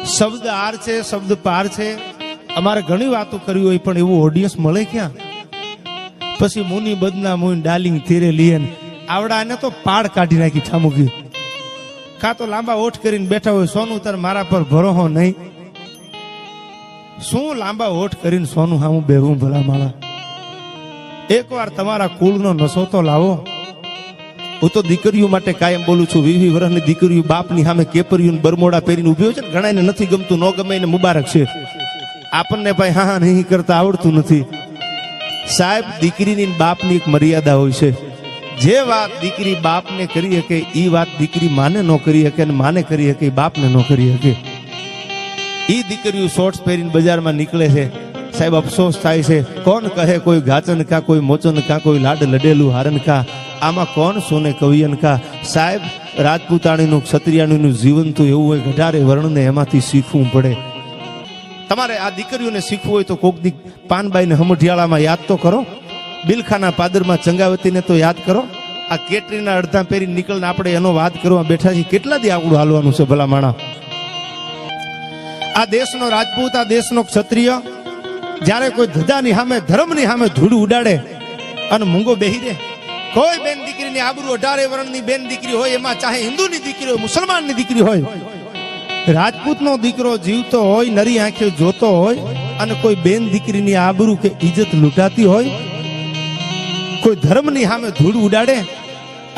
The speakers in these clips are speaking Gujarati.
શબ્દ આર છે, શબ્દ પાર છે. અમારે ઘણી વાતો કરવી હોય પણ એવું ઓડિયન્સ મળે ક્યાં? પછી મુની બદના મુન ડાર્લિંગ ધીરે લીયન આવડાને તો પાડ કાઢી નાખી ઠામુકી. કાં તો લાંબા ઓઠ કરીને બેઠા હોય, સોનું તાર મારા પર ભરોહો નહીં. શું લાંબા ઓઠ કરીને સોનું હામું બેહું ભલા માળા? એકવાર તમારા કુળનો નશો તો લાવો. હું તો દીકરીઓ માટે કાયમ બોલું છું. 20 વર્ષની દીકરીઓ બાપની સામે કેપરીઓ બરમોડા પહેરીને ઉભી હોય છે ને. ઘણાને નથી ગમતું, ન ગમે એને મુબારક છે. આપણને ભાઈ હા નહીં કરતા આવડતું નથી. સાહેબ, દીકરીની બાપની એક મર્યાદા હોય છે. જે વાત દીકરી બાપને કરી શકે એ વાત દીકરી માને ન કરી શકે, અને માને કરી શકે બાપને ન કરી શકે. એ દીકરીઓ શોર્ટ્સ પહેરીને બજારમાં નીકળે છે. સાહેબ, અફસોસ થાય છે. કોણ કહે કોઈ ગાચન કા, કોઈ મોચન કા, કોઈ લાડ લડેલું હારન કા. આમાં કોણ સોને કવિયન કા? સાહેબ, રાજપૂતાણીનું ક્ષત્રિયાણીનું જીવન તો એવું હોય, ગઢારે વર્ણને એમાંથી શીખવું પડે. તમારે આ દીકરીઓને શીખવું હોય તો કોક દી પાનબાઈને હમઢિયાળામાં યાદ તો કરો. બિલખાના પાદરમાં ચંગાવતીને તો યાદ કરો. આ કેટરીના અડધા પહેરી નીકળને આપણે એનો વાત કરવા બેઠા છીએ. કેટલા દી આકડું હાલવાનું છે ભલા માણા? આ દેશનો રાજપૂત, આ દેશનો ક્ષત્રિય જ્યારે કોઈ ધજાની સામે, ધર્મની સામે ધૂળ ઉડાડે અને મૂંગો બેહી દે. કોઈ બેન દીકરીની આબરૂ 18 વર્ષની બેન દીકરી હોય, એમાં ચાહે હિન્દુની દીકરી હોય, મુસલમાનની દીકરી હોય, રાજપૂતનો દીકરો જીવતો હોય, નરી આંખે જોતો હોય, અને કોઈ બેન દીકરીની આબરૂ કે ઇજ્જત લૂંટાતી હોય, કોઈ ધર્મની સામે ધૂળ ઉડાડે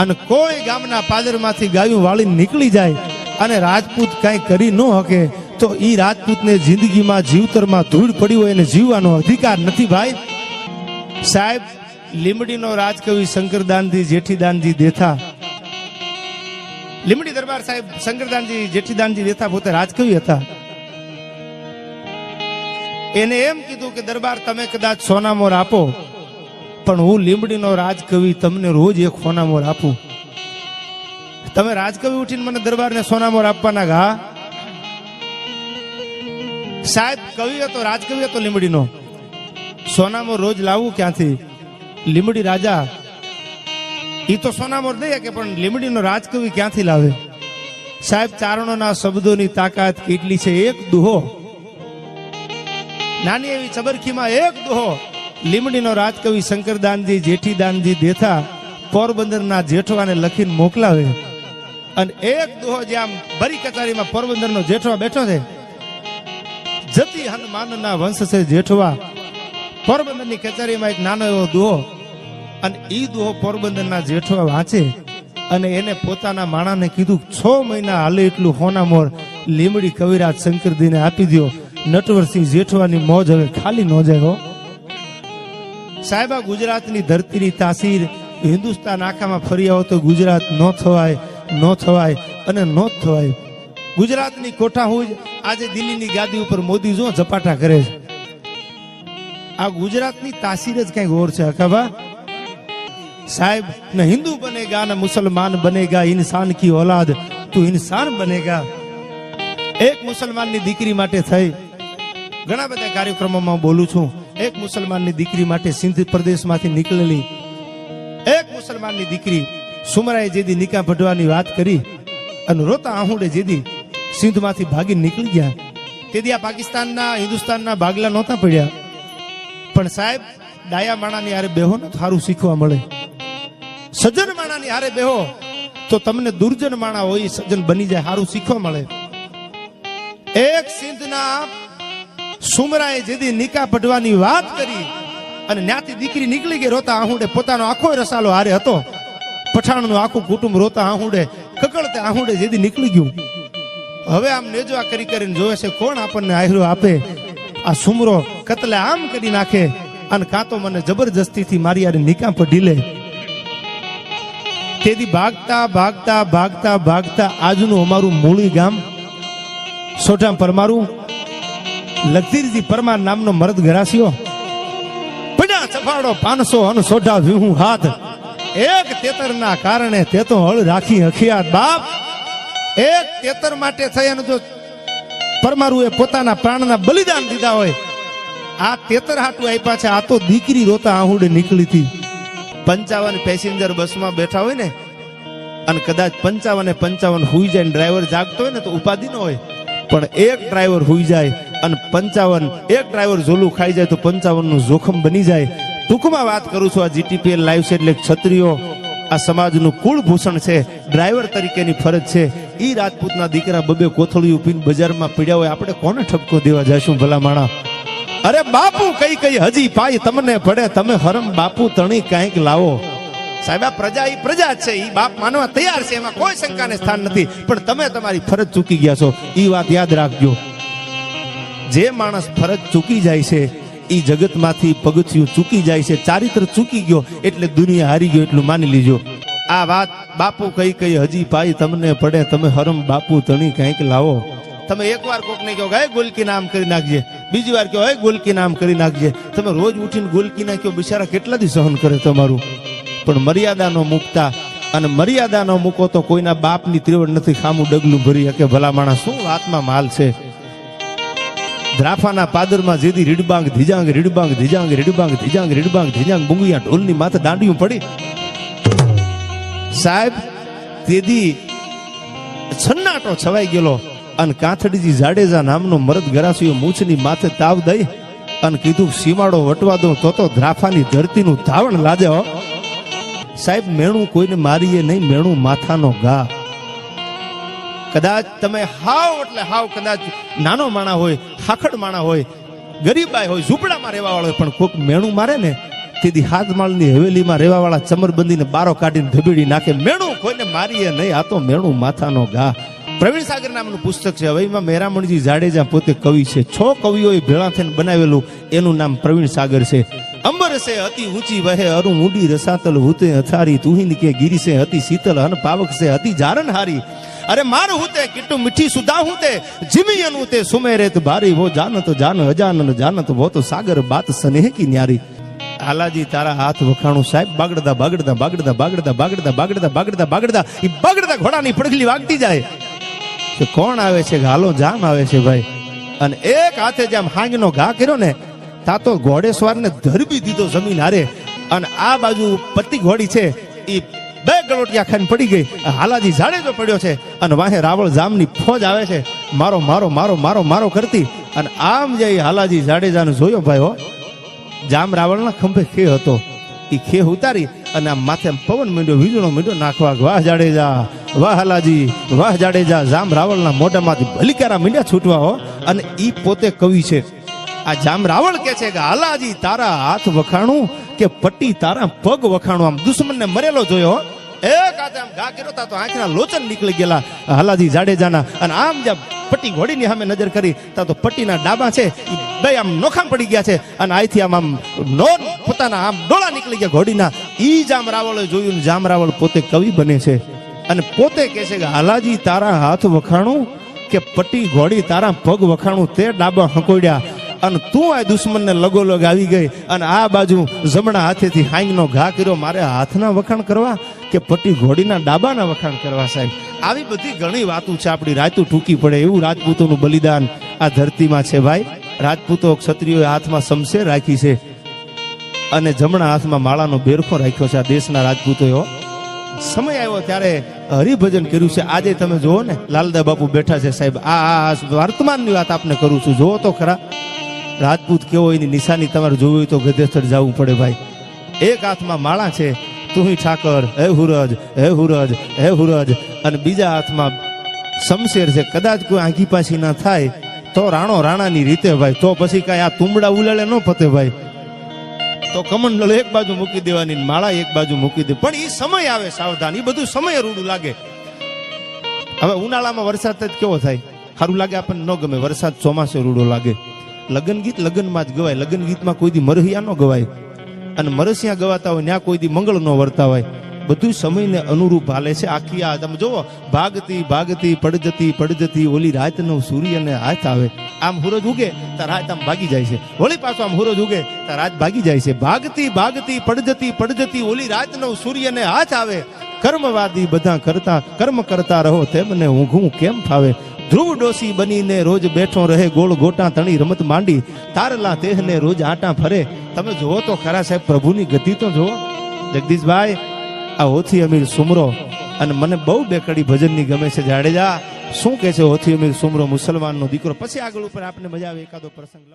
અને કોઈ ગામના પાદરમાંથી ગાયું વાળીને નીકળી જાય અને રાજપૂત કાંઈ કરી ન શકે, તો એ રાજપૂતને જિંદગીમાં જીવતરમાં ધૂળ પડી હોય એને જીવવાનો અધિકાર નથી ભાઈ. સાહેબ, લીમડીનો રાજકવિ શંકરદાનજી જેઠીદાનજી દેથા, લીમડી દરબાર સાહેબ શંકરદાનજી જેઠીદાનજી દેથા પોતે રાજકવિ હતા. એને એમ કીધું કે દરબાર, તમે કદાચ સોનામોર આપો, પણ હું લીમડીનો રાજકવિ તમને રોજ એક સોનામોર આપું. તમે રાજકવિ ઉઠીને મને દરબારને સોનામોર આપવાના ઘા? સાહેબ, કવિ હતો, રાજકવિ હતો લીમડીનો. સોનામોર રોજ લાવવું ક્યાંથી? લીમડી રાજા ઈ તો સોનામોર દઈએ કે, પણ લીમડીનો રાજકવિ ક્યાંથી લાવે? સાહેબ, ચારણોના શબ્દોની તાકાત કેટલી છે! એક દુહો, નાની એવી ચબરખીમાં એક દુહો લીમડીનો રાજકવિ શંકરદાનજી જેઠીદાનજી દેથા પોરબંદરના જેઠવાને લખીને મોકલાવે. અને એક દુહો જે આમ ભરી કચારીમાં પોરબંદરનો જેઠવા બેઠો છે, જતી હનુમાનના વંશ છે જેઠવા. પોરબંદરની કચેરીમાં એક નાનો એવો દુહો, અને ઈ દુહો પોરબંદરના જેઠવા વાંચે અને એને પોતાના માણાને કીધું, 6 મહિના હાલે એટલું હોનામોર લીમડી કવિરાજ શંકરજીને આપી દો. નટવરસિંહ જેઠવાની મોજ હવે ખાલી ન જાય હો. સાહેબ, આ ગુજરાતની ધરતીની તાસીર હિન્દુસ્તાન આખામાં ફરી આવો તો ગુજરાત ન થવાય, ન થવાય અને ન થવાય. ગુજરાતની કોઠા હું આજે દિલ્હીની ગાદી ઉપર મોદી જો ઝપાટા કરે છે. આ ગુજરાતની તાસીર જ કઈક ઓર છે અકાબા. સાહેબ, ન હિન્દુ બનેગા ન મુસલમાન બનેગા, ઇન્સાન કી औलाद તું ઇન્સાન બનેગા. એક મુસલમાનની દીકરી માટે થઈ ઘણા બધા કાર્યક્રમોમાં બોલું છું. એક મુસલમાનની દીકરી માટે સિંધ પ્રદેશમાંથી નીકળેલી એક મુસલમાનની દીકરી સુમરાએ જેદી નિકાહ ભટવાની વાત કરી અને રોતા આહુડે જેદી સિંધમાંથી ભાગી નીકળી ગયા, તેદી આ પાકિસ્તાનના, હિન્દુસ્તાનના ભાગલા નહોતા પડ્યા. પણ સાહેબ, ડાયા માણાની હારે બેહો ને સારું શીખવા મળે. સજ્જન માણાની હારે બેહો તો તમને દુર્જન માણા હોય સજ્જન બની જાય, સારું શીખવા મળે. એક સિંધના સુમરાએ જેદી નિકાહ ભટવાની વાત કરી અને ત્યાંથી દીકરી નીકળી ગઈ રોતા આહુડે. પોતાનો આખો રસાલો હારે હતો, પઠાણનું આખું કુટુંબ રોતા આહુડે, કકળતે આહુડે જેદી નીકળી ગયું. હવે આમ નેજવા કરી કરીને જોવે છે કોણ આપણને આહરો આપે. આ સુમરો કતલે આમ કરી નાખે અને કાં તો મને જબરજસ્તીથી મારી યાર નિકાહ પઢી લે. તેથી ભાગતા ભાગતા ભાગતા ભાગતા આજનું અમારું મૂળી ગામ સોઢા પરમારું લગધીરજી પરમાર નામનો મરદ ગરાસ્યો, 50 ચફાડો 500 અને સોઢા 20 હાથ. એક તેતરના કારણે તે તો હળ રાખી હખિયાત બાપ. એક તેતર માટે થઈ અને જો પરમારુએ પોતાના પ્રાણના બલિદાન દીધા હોય, આ તેતર હાટું આપ્યા છે. આ તો દીકરી રોતા આહુડે નીકળી હતી. 55 પેસેન્જર બસમાં બેઠા હોય ને, અને કદાચ 55 હુઈ જાય, ડ્રાઈવર જાગતો હોય ને તો ઉપાધિ ન હોય. પણ એક ડ્રાઈવર હુઈ જાય અને 55, એક ડ્રાઈવર ઝોલું ખાઈ જાય તો 55 નું જોખમ બની જાય. ટૂંકમાં વાત કરું છું, આ જીટીપીએલ લાઈવ છે એટલે ક્ષત્રિયો આ સમાજનું કુળભૂષણ છે, ડ્રાઈવર તરીકેની ફરજ છે. ઈ રાજપૂતના દીકરા બબે કોથળીયું પીને બજારમાં પીડ્યા હોય, આપણે કોને ઠપકો દેવા જઈશું ભલા માણા? અરે બાપુ કઈ કઈ હજી પાય તમને પડે, તમે હરમ બાપુ તણી કાંઈક લાવો. સાહેબ આ પ્રજા ઈ પ્રજા જ છે, ઈ બાપ માનવા તૈયાર છે, એમાં કોઈ શંકાને સ્થાન નથી. પણ તમે તમારી ફરજ ચૂકી ગયા છો, ઈ વાત યાદ રાખજો. જે માણસ ફરજ ચૂકી જાય છે ઈ જગતમાંથી પગથિયું ચૂકી જાય છે, ચારિત્ર ચૂકી ગયો એટલે દુનિયા હારી ગયો એટલું માની લીજો. આ વાત બાપુ કઈ કઈ હજી પાય તમને પડે, તમે હરમ બાપુ તણી કાંઈક લાવો. તમે એકવાર કોકને કહો હે ગોલકી નામ કરી નાખજે, બીજી વાર કહો હે ગોલકી નામ કરી નાખજે. તમે રોજ ઉઠીને ગોલકી નાખ્યો, બિચારા કેટલા દી સહન કરે તમારું? પણ મર્યાદા નો મૂકતા, અને મર્યાદા નો મૂકો તો કોઈના બાપની ત્રેવડ નથી ખામું ડગલું ભરી શકે. ભલા માણસ શું વાતમાં માલ છે. દ્રાફાના પાદરમાં જેદી રીડબાંગ ધીજાંગ રીડબાંગ ધીજાંગ રીડબાંગ ધીજાંગ રીડબાંગ ધીજાંગ બુંગિયા ઢોલની માથે દાંડિયું પડી. સાહેબ તેદી સન્નાટો છવાઈ ગયેલો અને કાંથડીજી જાડેજા નામનો મરદ ગરાસીઓ મૂછની માથે તાવ દઈ અને કીધું સીમાડો વટવા દઉં તો દ્રાફાની ધરતીનું ધાવણ લાજે. સાહેબ મેણું કોઈને મારીએ નહીં, મેણું માથાનો ઘા. કદાચ તમે હાવ એટલે હાવ કદાચ નાનો માણા હોય, ખાખડ માણા હોય, ગરીબાઈ હોય, ઝૂંપડામાં રહેવા વાળો હોય, પણ કોઈક મેણું મારે ને તેથી હાથમાળની હવેલીમાં રહેવા વાળા ચમરબંધીને બારો કાઢીને ધબેડી નાખે. મેણું કોઈને મારીએ નહીં, આ તો મેણું માથાનો ઘા. પ્રવીણ સાગર નામનું પુસ્તક છે. હવે એમાં મેરામણજી જાડેજા પોતે કવિ છે. 6 કવિઓએ ભેળા થઈને બનાવેલું એનું નામ પ્રવીણ સાગર છે. અંબર સે અતિ ઊંચી વહે અરુ ઊંડી રસાતલ હુતે અથારી તુહિન કે ગીરી સે અતિ શીતલ હન પાવક સે અતિ જારન હારી. અરે માર હુતે કિટ્ટુ મીઠી સુધા હુતે જીમિયન હુતે સુમેરેત ભારી વો જાનત જાન અજાનન જાનત વો તો સાગર બાત સ્નેહ કી ન્યારી. હાલાજી તારા હાથ વખાણું. સાહેબ બાગડતા બાગડતા બાગડતા બાગડતા બાગડતા બાગડતા બાગડતા બાગડતા ઈ બાગડતા ઘોડાની પડગલી વાગતી જાય કે કોણ આવે છે? હાલો જામ આવે છે ભાઈ. અને એક હાથે જેમ હાંગનો ઘા કર્યો ને તા તો ઘોડેસવારને ધરબી દીધો જમીન હારે. અને આ બાજુ પતિ ઘોડી છે ઈ 2 ગલોટિયા ખાઈને પડી ગઈ. હાલાજી જાડેજો પડ્યો છે અને વાહે રાવળ જામની ફોજ આવે છે મારો મારો મારો મારો મારો કરતી. અને આમ જઈ હાલાજી જાડેજાને જોયો ભાઈ હો, જામ રાવળના ખંભે ખે હતો. ઈ ખે ઉતારી અને આમ માથે પવન માંડ્યો, વીજળો માંડ્યો નાખવા. વાહ જાડેજા, વાહ હાલાજી, વાહ જાડેજા. જામ રાવળના મોઢામાંથી ભલીકારા મીંડ્યા છૂટવા હો. અને ઈ પોતે કવિ છે. આ જામ રાવળ કે છે કે હાલાજી તારા હાથ વખાણું કે પટ્ટી તારા પગ વખાણું. આમ દુશ્મનને મરેલો જોયો. એક હાથે આમ ઘા કર્યો તા તો આંખના લોચન નીકળી ગયેલા હાલાજી જાડેજાના. અને આમ જ્યાં પટ્ટી ઘોડીની સામે નજર કરી તા તો પટ્ટીના ડાબા છે ઈ બે આમ નોખામ પડી ગયા છે. અને અહીંથી આમ આમ પોતાના આમ ડોળા નીકળી ગયા ઘોડીના. ઈ જામ રાવળે જોયું. જામ રાવળ પોતે કવિ બને છે અને પોતે કહે છે કે હાલાજી તારા હાથ વખાણું કે પટ્ટી ઘોડી તારા પગ વખાણું. તે ડાબા હંકોડ્યા અને તું આ દુશ્મનને લગોલગ આવી ગઈ અને આ બાજુ જમણા હાથેથી હાંગનો ઘા કર્યો. મારે હાથના વખાણ કરવા કે પટ્ટી ઘોડીના ડાબાના વખાણ કરવા? સાહેબ આવી બધી ઘણી વાતો છે. આપણી રાતું ટૂંકી પડે એવું રાજપૂતોનું બલિદાન આ ધરતીમાં છે ભાઈ. રાજપૂતો ક્ષત્રિયોએ હાથમાં શમશેર રાખી છે અને જમણા હાથમાં માળાનો બેરખો રાખ્યો છે આ દેશના રાજપૂતોએ. સમય આવ્યો ત્યારે હરિભજન કર્યું છે. આજે તમે જુઓ ને લાલદા બાપુ બેઠા છે સાહેબ. આ વર્તમાનની વાત આપને કરું છું. જુઓ તો ખરા રાજપૂત કેવો એની નિશાની તમારે જોવી હોય તો ગધેસર જવું પડે ભાઈ. એક હાથમાં માળા છે, તુહી ઠાકર હે હુરજ હે હુરજ હે હુરજ, અને બીજા હાથમાં શમશેર છે. કદાચ કોઈ આંખી પાછી ના થાય તો રાણો રાણાની રીતે ભાઈ. તો પછી કાંઈ આ તુંબડા ઉલાળે ન પતે ભાઈ. તો કમંડળ એક બાજુ મૂકી દેવાની, માળા એક બાજુ મૂકી દે. પણ એ સમય આવે સાવધાન. એ બધું સમય રૂડું લાગે. હવે ઉનાળામાં વરસાદ જ કેવો થાય? સારું લાગે આપણને? ન ગમે. વરસાદ ચોમાસે રૂડો લાગે. લગ્ન ગીત લગ્નમાં જ ગવાય. લગ્ન ગીતમાં કોઈ દી મરહિયા ન ગવાય અને મરસિયા ગવાતા હોય ત્યાં કોઈ દી મંગળ ન વર્તા હોય. બધું સમયને અનુરૂપ હાલે છે. આખી આ તમે જોવો, ભાગતી ભાગતી પડજતી પડજતી ઓલી રાત નો સૂર્યને હાથ આવે. આમ સૂરજ ઉગે તો રાત આમ ભાગી જાય છે. વળી પાછો આમ સૂરજ ઉગે તો રાત ભાગી જાય છે. ભાગતી ભાગતી પડજતી પડજતી ઓલી રાત નો સૂર્યને હાથ આવે. કર્મવાદી બધા કરતા કર્મ કરતા રહો, તેમને ઊંઘું કેમ ફાવે. ધ્રુવ ડોસી બનીને રોજ બેઠો રહે, ગોળ ગોટા તણી રમત માંડી, તારલા તેહને રોજ આટા ફરે. તમે જુઓ તો ખરા સાહેબ, પ્રભુની ગતિ તો જુઓ. જગદીશભાઈ આ ઓથી અમીર સુમરો અને મને બહુ બે કડી ભજનની ગમે છે. જાડેજા શું કહે છે? હોથી અમીર સુમરો મુસલમાનનો દીકરો. પછી આગળ ઉપર આપને મજા આવે એકાદો પ્રસંગ લઉં.